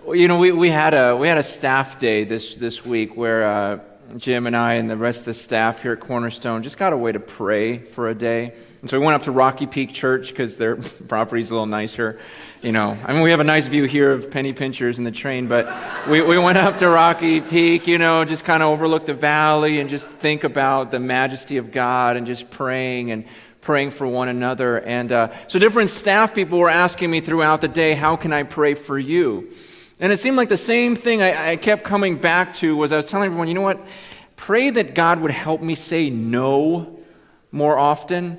Well, we had a staff day this week where Jim and I and the rest of the staff here at Cornerstone just got away to pray for a day. And so we went up to Rocky Peak Church because their property's a little nicer. We have a nice view here of Penny Pinchers and the train, but we went up to Rocky Peak, just kind of overlook the valley and just think about the majesty of God and just praying for one another. And so different staff people were asking me throughout the day, how can I pray for you? And it seemed like the same thing I kept coming back to was I was telling everyone, you know what? Pray that God would help me say no more often.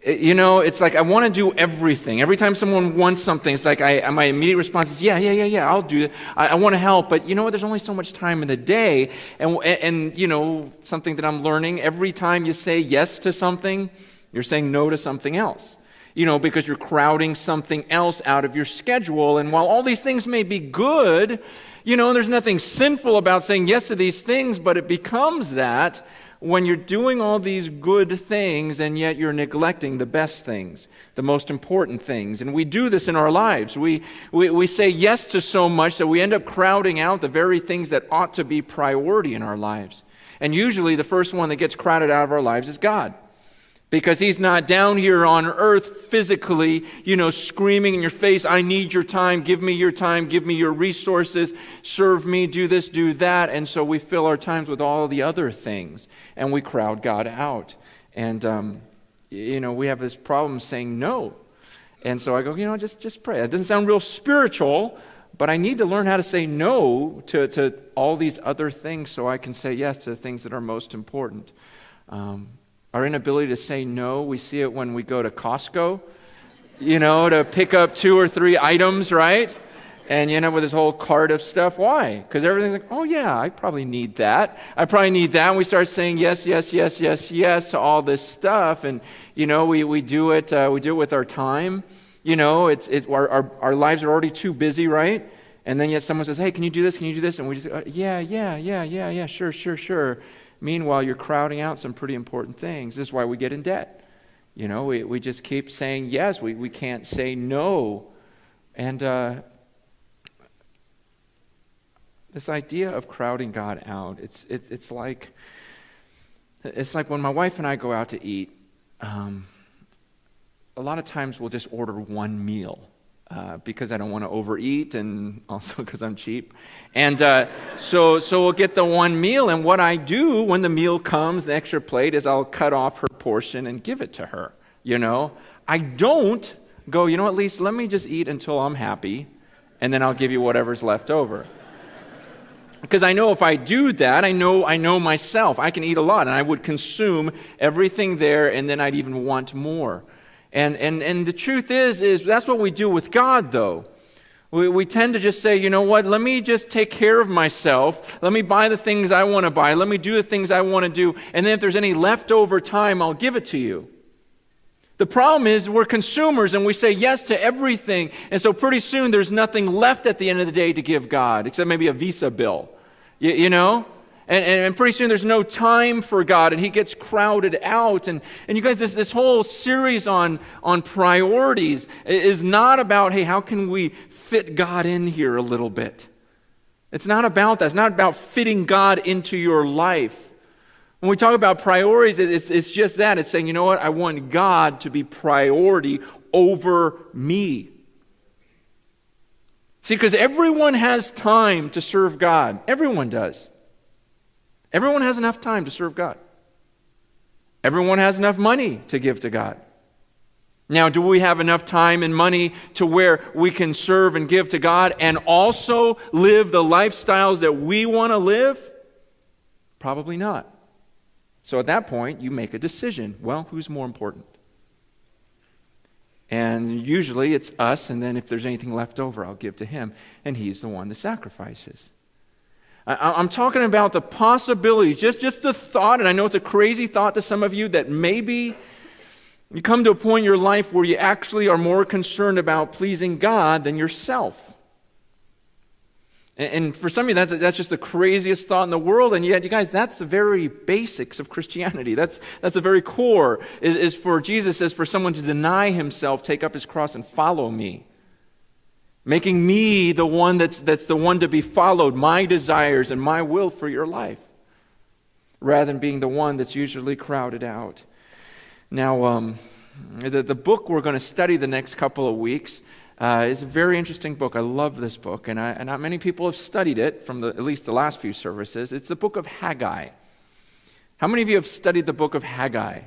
It's like I want to do everything. Every time someone wants something, it's like my immediate response is, yeah, I'll do it. I want to help, but you know what? There's only so much time in the day. And something that I'm learning, every time you say yes to something, you're saying no to something else. Because you're crowding something else out of your schedule. And while all these things may be good, there's nothing sinful about saying yes to these things, but it becomes that when you're doing all these good things and yet you're neglecting the best things, the most important things. And we do this in our lives. We say yes to so much that we end up crowding out the very things that ought to be priority in our lives. And usually the first one that gets crowded out of our lives is God. Because he's not down here on earth physically, screaming in your face, I need your time, give me your resources, serve me, do this, do that. And so we fill our times with all the other things, and we crowd God out. And, we have this problem saying no. And so I go, just pray. It doesn't sound real spiritual, but I need to learn how to say no to all these other things so I can say yes to the things that are most important. Our inability to say no, we see it when we go to Costco, to pick up 2 or 3 items, right? And you end up with this whole cart of stuff. Why? Because everything's like, oh yeah, I probably need that. And we start saying yes to all this stuff. And, we do it with our time. Our lives are already too busy, right? And then yet someone says, hey, can you do this? And we just go, yeah, sure. Meanwhile, you're crowding out some pretty important things. This is why we get in debt. We just keep saying yes. We can't say no. And this idea of crowding God out, it's like when my wife and I go out to eat, a lot of times we'll just order one meal. Because I don't want to overeat and also because I'm cheap. And so we'll get the one meal, and what I do when the meal comes, the extra plate, is I'll cut off her portion and give it to her, I don't go, at least let me just eat until I'm happy, and then I'll give you whatever's left over. Because I know if I do that, I know myself. I can eat a lot, and I would consume everything there, and then I'd even want more. And the truth is that's what we do with God, though. We tend to just say, you know what, let me just take care of myself. Let me buy the things I want to buy. Let me do the things I want to do. And then if there's any leftover time, I'll give it to you. The problem is we're consumers and we say yes to everything. And so pretty soon there's nothing left at the end of the day to give God, except maybe a Visa bill, And pretty soon there's no time for God, and he gets crowded out. And you guys, this whole series on priorities is not about, hey, how can we fit God in here a little bit? It's not about that. It's not about fitting God into your life. When we talk about priorities, it's just that. It's saying, you know what? I want God to be priority over me. See, because everyone has time to serve God. Everyone does. Everyone has enough time to serve God. Everyone has enough money to give to God. Now, do we have enough time and money to where we can serve and give to God and also live the lifestyles that we want to live? Probably not. So at that point, you make a decision. Well, who's more important? And usually it's us, and then if there's anything left over, I'll give to him, and he's the one that sacrifices. I'm talking about the possibility, just the thought, and I know it's a crazy thought to some of you, that maybe you come to a point in your life where you actually are more concerned about pleasing God than yourself. And for some of you, that's just the craziest thought in the world, and yet, you guys, that's the very basics of Christianity. That's the very core, is for Jesus, is for someone to deny himself, take up his cross, and follow me. making me the one that's the one to be followed, my desires and my will for your life, rather than being the one that's usually crowded out. Now, the book we're going to study the next couple of weeks is a very interesting book. I love this book, and not many people have studied it from at least the last few services. It's the book of Haggai. How many of you have studied the book of Haggai?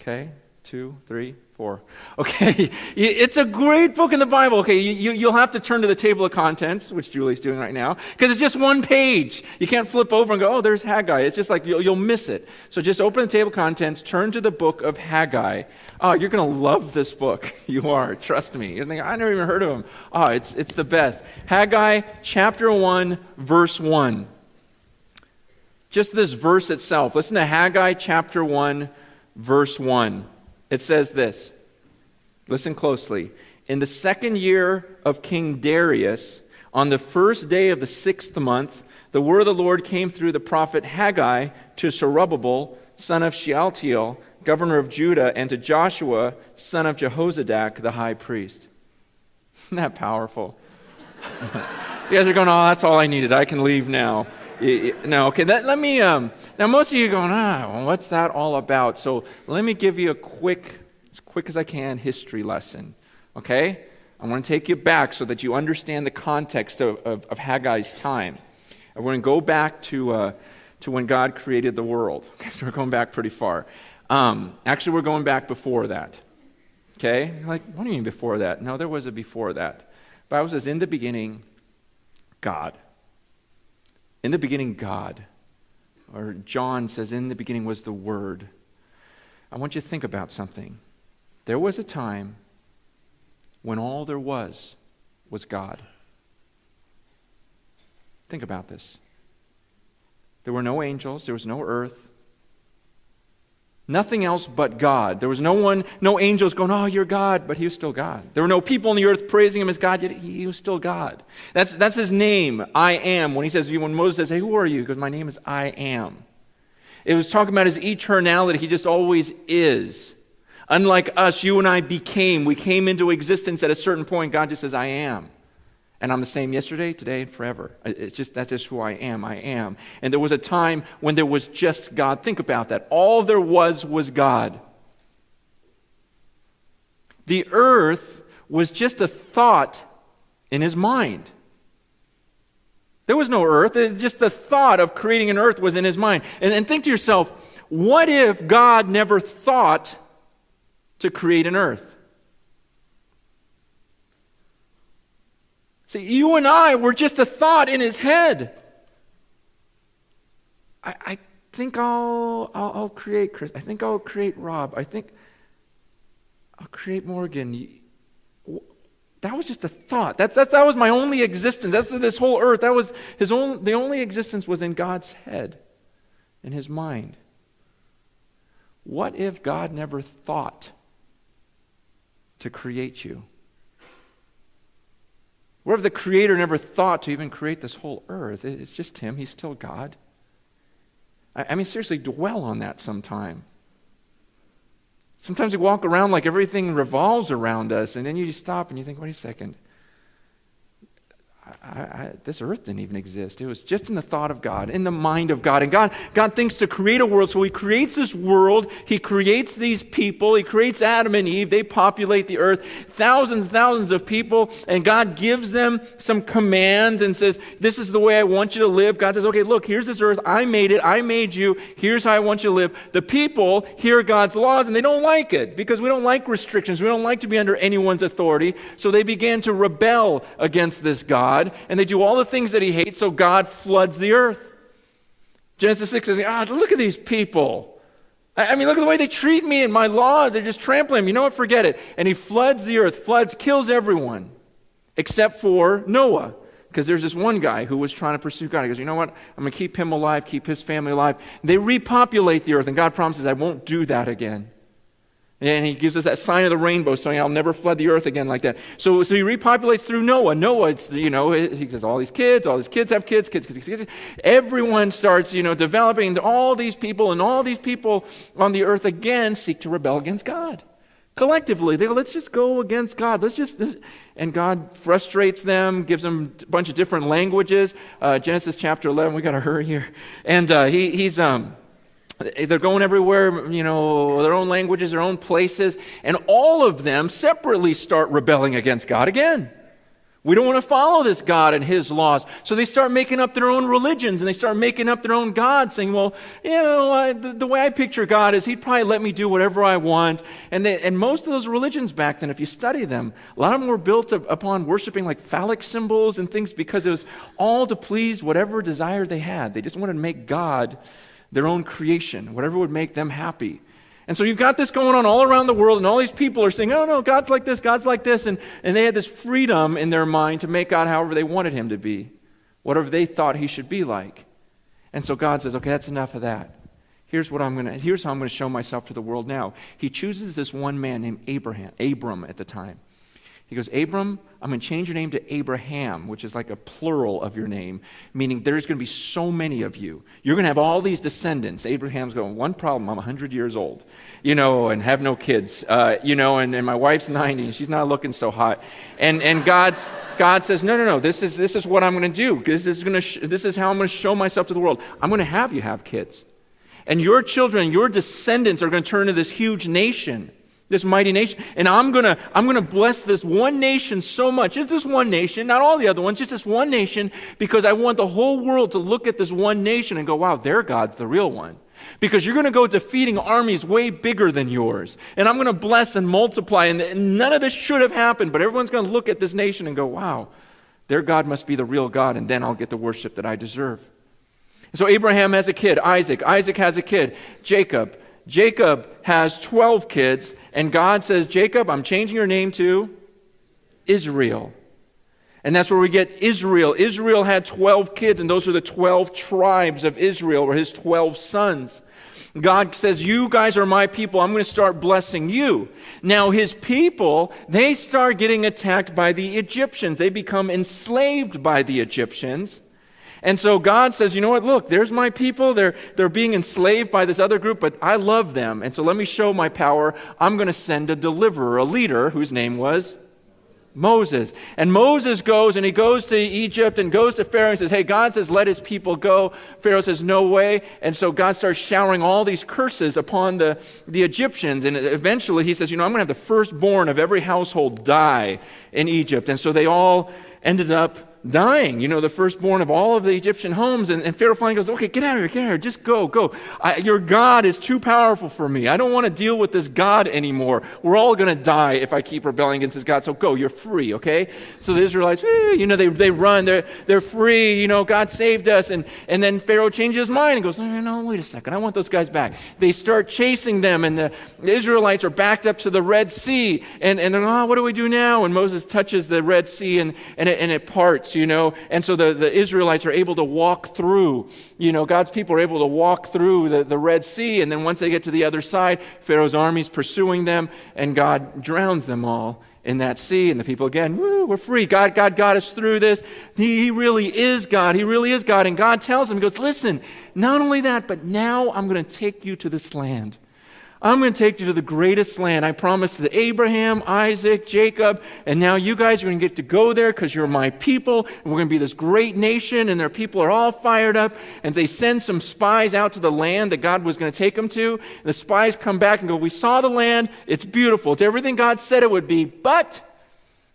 Okay, 2, 3, 4. Okay, it's a great book in the Bible. Okay, you'll have to turn to the table of contents, which Julie's doing right now, because it's just one page. You can't flip over and go, oh, there's Haggai. It's just like you'll miss it. So just open the table of contents, turn to the book of Haggai. Oh, you're going to love this book. You are, trust me. You're thinking, I never even heard of him. Oh, it's the best. Haggai chapter 1, verse 1. Just this verse itself. Listen to Haggai chapter 1, verse 1. It says this. Listen closely. In the 2nd year of King Darius, on the 1st day of the 6th month, the word of the Lord came through the prophet Haggai to Zerubbabel, son of Shealtiel, governor of Judah, and to Joshua, son of Jehozadak, the high priest. Isn't that powerful? You guys are going, oh, that's all I needed. I can leave now. No, okay, let me, now most of you are going, well, what's that all about? So let me give you as quick as I can, history lesson, okay? I want to take you back so that you understand the context of Haggai's time. And we're going to go back to when God created the world. Okay, so we're going back pretty far. Actually, we're going back before that, okay? Like, what do you mean before that? No, there was a before that. The Bible says, in the beginning, God. In the beginning, God. Or John says, in the beginning was the Word. I want you to think about something. There was a time when all there was God. Think about this. There were no angels. There was no earth. Nothing else but God. There was no angels going, oh, you're God, but he was still God. There were no people on the earth praising him as God, yet he was still God. That's his name, I am. When Moses says, hey, who are you? He goes, my name is I am. It was talking about his eternality. He just always is. Unlike us, you and I we came into existence at a certain point. God just says, I am. And I'm the same yesterday, today, and forever. That's just who I am. I am. And there was a time when there was just God. Think about that. All there was God. The earth was just a thought in his mind. There was no earth. Just the thought of creating an earth was in his mind. And think to yourself, what if God never thought to create an earth? See, you and I were just a thought in his head. I think I'll create Chris. I think I'll create Rob. I think I'll create Morgan. That was just a thought. That was my only existence. That's this whole earth. That was the only existence was in God's head, in his mind. What if God never thought to create you? What if the Creator never thought to even create this whole earth? It's just him. He's still God. I mean, seriously, dwell on that sometime. Sometimes we walk around like everything revolves around us, and then you just stop and you think, wait a second. This earth didn't even exist. It was just in the thought of God, in the mind of God. And God thinks to create a world, so he creates this world. He creates these people. He creates Adam and Eve. They populate the earth, thousands of people, and God gives them some commands and says, this is the way I want you to live. God says, okay, look, here's this earth. I made it. I made you. Here's how I want you to live. The people hear God's laws, and they don't like it because we don't like restrictions. We don't like to be under anyone's authority. So they began to rebel against this God. And they do all the things that he hates, so God floods the earth. Genesis 6 says, look at these people. I mean, look at the way they treat me and my laws. They're just trampling them. You know what? Forget it. And he floods the earth, kills everyone, except for Noah. Because there's this one guy who was trying to pursue God. He goes, you know what? I'm going to keep him alive, keep his family alive. They repopulate the earth, and God promises, I won't do that again. And he gives us that sign of the rainbow, saying, I'll never flood the earth again like that. So he repopulates through Noah. Noah, he says, all these kids have kids. Everyone starts, developing all these people, and all these people on the earth again seek to rebel against God. collectively, they go, let's just go against God. And God frustrates them, gives them a bunch of different languages. Genesis chapter 11, we got to hurry here. And they're going everywhere, their own languages, their own places, and all of them separately start rebelling against God again. We don't want to follow this God and his laws. So they start making up their own religions, and they start making up their own gods, saying, well, the way I picture God is he'd probably let me do whatever I want. And most of those religions back then, if you study them, a lot of them were built upon worshiping like phallic symbols and things because it was all to please whatever desire they had. They just wanted to make God their own creation, whatever would make them happy. And so you've got this going on all around the world, and all these people are saying, oh, no, God's like this, and they had this freedom in their mind to make God however they wanted him to be, whatever they thought he should be like. And so God says, okay, that's enough of that. Here's how I'm going to show myself to the world now. He chooses this one man named Abram at the time. He goes, Abram, I'm going to change your name to Abraham, which is like a plural of your name, meaning there's going to be so many of you. You're going to have all these descendants. Abraham's going, one problem, I'm 100 years old, and have no kids, and my wife's 90, and she's not looking so hot. And God says, no, this is what I'm going to do. This is how I'm going to show myself to the world. I'm going to have you have kids. And your children, your descendants are going to turn into this huge nation. This mighty nation. And I'm gonna bless this one nation so much. Just this one nation, not all the other ones, just this one nation, because I want the whole world to look at this one nation and go, wow, their God's the real one. Because you're going to go defeating armies way bigger than yours. And I'm going to bless and multiply. And none of this should have happened, but everyone's going to look at this nation and go, wow, their God must be the real God, and then I'll get the worship that I deserve. So Abraham has a kid, Isaac. Isaac has a kid, Jacob. Jacob has 12 kids, and God says, Jacob, I'm changing your name to Israel. And that's where we get Israel. Israel had 12 kids, and those are the 12 tribes of Israel, or his 12 sons. God says, you guys are my people. I'm going to start blessing you. Now, his people, they start getting attacked by the Egyptians. They become enslaved by the Egyptians. And so God says, you know what, look, there's my people. They're being enslaved by this other group, but I love them. And so let me show my power. I'm going to send a deliverer, a leader, whose name was Moses. And Moses goes, and he goes to Egypt and goes to Pharaoh and says, hey, God says, let his people go. Pharaoh says, no way. And so God starts showering all these curses upon the Egyptians. And eventually he says, I'm going to have the firstborn of every household die in Egypt. And so they all ended up dying, the firstborn of all of the Egyptian homes. And Pharaoh finally goes, okay, get out of here, just go. Your God is too powerful for me. I don't want to deal with this God anymore. We're all going to die if I keep rebelling against this God, so go, you're free, okay? So the Israelites, they run, they're free, God saved us. And then Pharaoh changes his mind and goes, no, wait a second, I want those guys back. They start chasing them, and the Israelites are backed up to the Red Sea, and they're like, what do we do now? And Moses touches the Red Sea, and it parts, and so the Israelites are able to walk through, God's people are able to walk through the Red Sea, and then once they get to the other side, Pharaoh's army's pursuing them, and God drowns them all in that sea, and the people again, woo, we're free. God got us through this. He really is God. He really is God. And God tells him, he goes, listen, not only that, but now I'm going to take you to this land. I'm going to take you to the greatest land I promised to Abraham, Isaac, Jacob, and now you guys are going to get to go there because you're my people, and we're going to be this great nation, and their people are all fired up, and they send some spies out to the land that God was going to take them to, and the spies come back and go, we saw the land, it's beautiful, it's everything God said it would be, but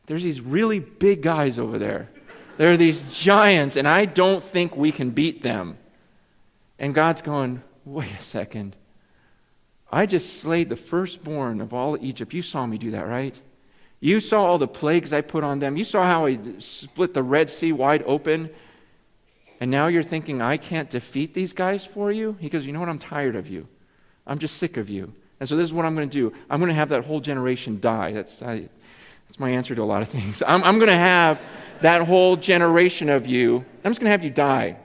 there's these really big guys over there. There are these giants, and I don't think we can beat them. And God's going, wait a second. I just slayed the firstborn of all Egypt. You saw me do that, right? You saw all the plagues I put on them. You saw how I split the Red Sea wide open. And now you're thinking, I can't defeat these guys for you? He goes, you know what? I'm tired of you. I'm just sick of you. And so this is what I'm going to do. I'm going to have that whole generation die. That's my answer to a lot of things. I'm going to have that whole generation of you. I'm just going to have you die.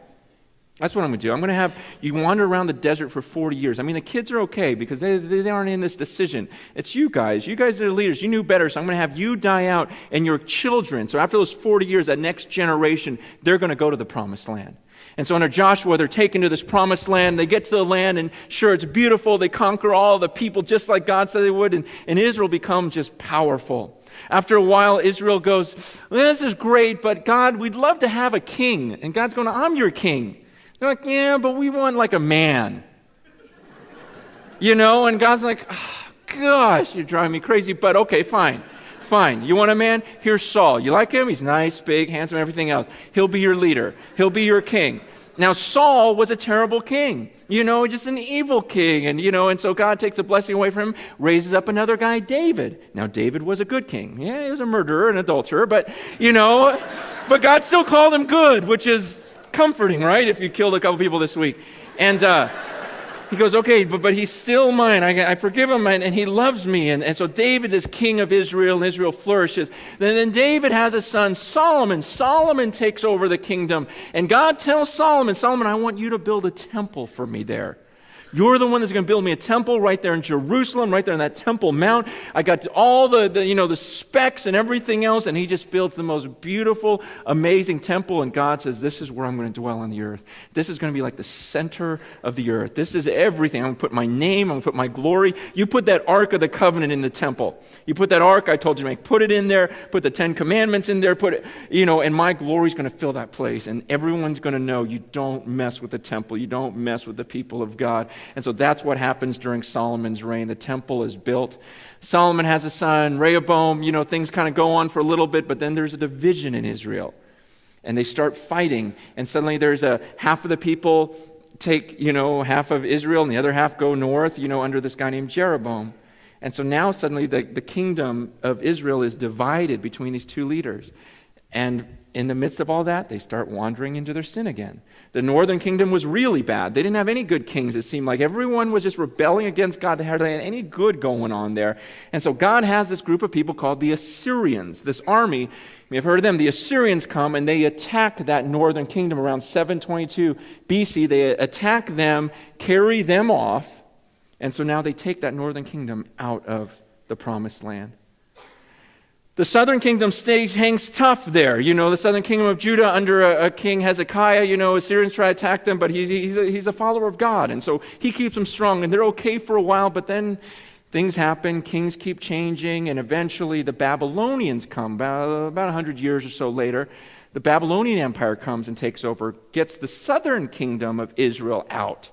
That's what I'm going to do. I'm going to have you wander around the desert for 40 years. I mean, the kids are okay because they aren't in this decision. It's you guys. You guys are the leaders. You knew better, so I'm going to have you die out and your children. So after those 40 years, that next generation, they're going to go to the promised land. And so under Joshua, they're taken to this promised land. They get to the land, and sure, it's beautiful. They conquer all the people just like God said they would, and Israel becomes just powerful. After a while, Israel goes, well, this is great, but God, we'd love to have a king. And God's going, I'm your king. They're like, yeah, but we want like a man. And God's like, oh, gosh, you're driving me crazy, but okay, fine. You want a man? Here's Saul. You like him? He's nice, big, handsome, everything else. He'll be your leader. He'll be your king. Now, Saul was a terrible king, just an evil king. And so God takes a blessing away from him, raises up another guy, David. Now, David was a good king. Yeah, he was a murderer and adulterer, but God still called him good, which is comforting, right? If you killed a couple people this week. And he goes, okay, but he's still mine. I forgive him, and he loves me. And so David is king of Israel, and Israel flourishes. Then David has a son, Solomon. Solomon takes over the kingdom. And God tells Solomon, I want you to build a temple for me there. You're the one that's going to build me a temple right there in Jerusalem, right there on that Temple Mount. I got all the specs and everything else, and he just builds the most beautiful, amazing temple. And God says, this is where I'm going to dwell on the earth. This is going to be like the center of the earth. This is everything. I'm going to put my name, I'm going to put my glory. You put that Ark of the Covenant in the temple. You put that Ark I told you to make. Put it in there. Put the 10 Commandments in there. Put it, and my glory is going to fill that place. And everyone's going to know you don't mess with the temple. You don't mess with the people of God. And so that's what happens during Solomon's reign. The temple is built. Solomon has a son, Rehoboam. Things kind of go on for a little bit, but then there's a division in Israel. And they start fighting. And suddenly there's half of the people take, half of Israel, and the other half go north, under this guy named Jeroboam. And so now suddenly the kingdom of Israel is divided between these two leaders. And in the midst of all that, they start wandering into their sin again. The northern kingdom was really bad. They didn't have any good kings, it seemed like. Everyone was just rebelling against God. They had any good going on there. And so God has this group of people called the Assyrians, this army. You may have heard of them. The Assyrians come and they attack that northern kingdom around 722 BC. They attack them, carry them off. And so now they take that northern kingdom out of the promised land. The southern kingdom hangs tough there. The southern kingdom of Judah under a king Hezekiah, Assyrians try to attack them, but he's a follower of God. And so he keeps them strong, and they're okay for a while, but then things happen, kings keep changing, and eventually the Babylonians come, about 100 years or so later. The Babylonian Empire comes and takes over, gets the southern kingdom of Israel out.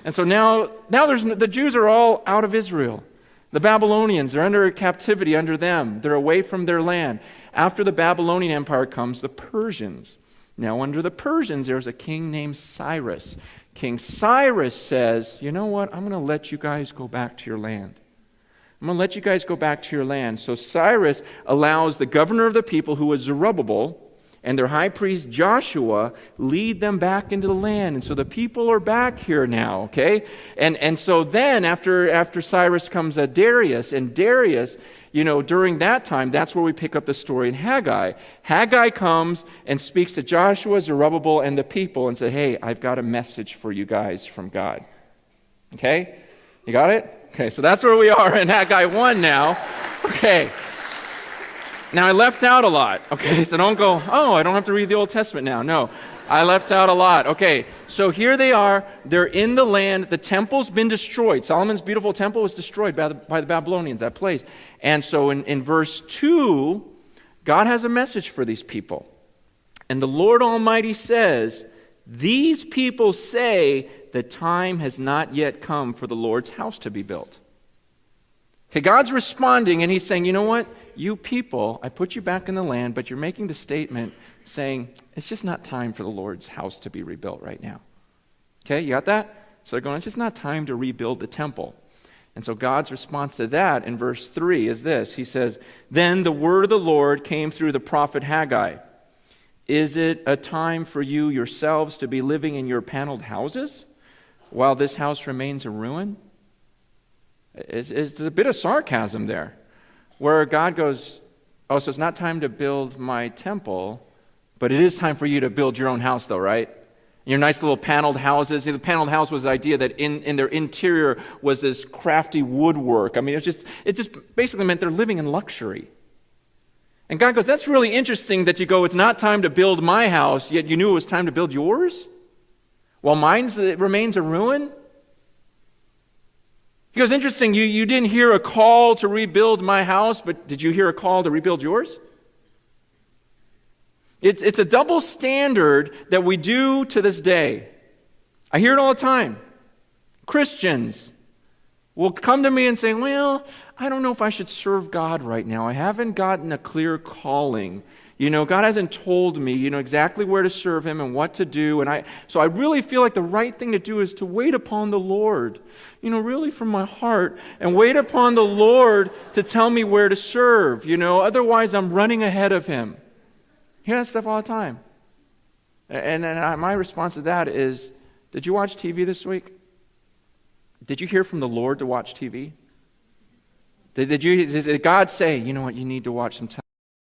And so now the Jews are all out of Israel. The Babylonians, they're under captivity under them. They're away from their land. After the Babylonian Empire comes the Persians. Now, under the Persians, there's a king named Cyrus. King Cyrus says, you know what? I'm going to let you guys go back to your land. I'm going to let you guys go back to your land. So Cyrus allows the governor of the people, who was Zerubbabel, and their high priest Joshua lead them back into the land. And so the people are back here now, okay? And so then after Cyrus comes Darius, and Darius, during that time, that's where we pick up the story in Haggai. Haggai comes and speaks to Joshua, Zerubbabel, and the people and says, hey, I've got a message for you guys from God. Okay? You got it? Okay, so that's where we are in Haggai 1 now. Okay. Now, I left out a lot, okay? So don't go, I don't have to read the Old Testament now. No, I left out a lot. Okay, so here they are. They're in the land. The temple's been destroyed. Solomon's beautiful temple was destroyed by the Babylonians, that place. And so in verse 2, God has a message for these people. And the Lord Almighty says, these people say the time has not yet come for the Lord's house to be built. Okay, God's responding, and he's saying, you know what? You people, I put you back in the land, but you're making the statement saying, it's just not time for the Lord's house to be rebuilt right now. Okay, you got that? So they're going, it's just not time to rebuild the temple. And so God's response to that in verse 3 is this. He says, then the word of the Lord came through the prophet Haggai. Is it a time for you yourselves to be living in your paneled houses while this house remains a ruin? It's a bit of sarcasm there, where God goes, so it's not time to build my temple, but it is time for you to build your own house though, right? Your nice little paneled houses. The paneled house was the idea that in their interior was this crafty woodwork. I mean, it just basically meant they're living in luxury. And God goes, that's really interesting that you go, it's not time to build my house, yet you knew it was time to build yours? While mine remains a ruin? He goes, interesting, you didn't hear a call to rebuild my house, but did you hear a call to rebuild yours? It's a double standard that we do to this day. I hear it all the time. Christians will come to me and say, well, I don't know if I should serve God right now. I haven't gotten a clear calling. God hasn't told me, exactly where to serve Him and what to do. And so I really feel like the right thing to do is to wait upon the Lord, really from my heart, and wait upon the Lord to tell me where to serve. Otherwise I'm running ahead of Him. I hear that stuff all the time. And my response to that is, did you watch TV this week? Did you hear from the Lord to watch TV? Did God say, you know what, you need to watch some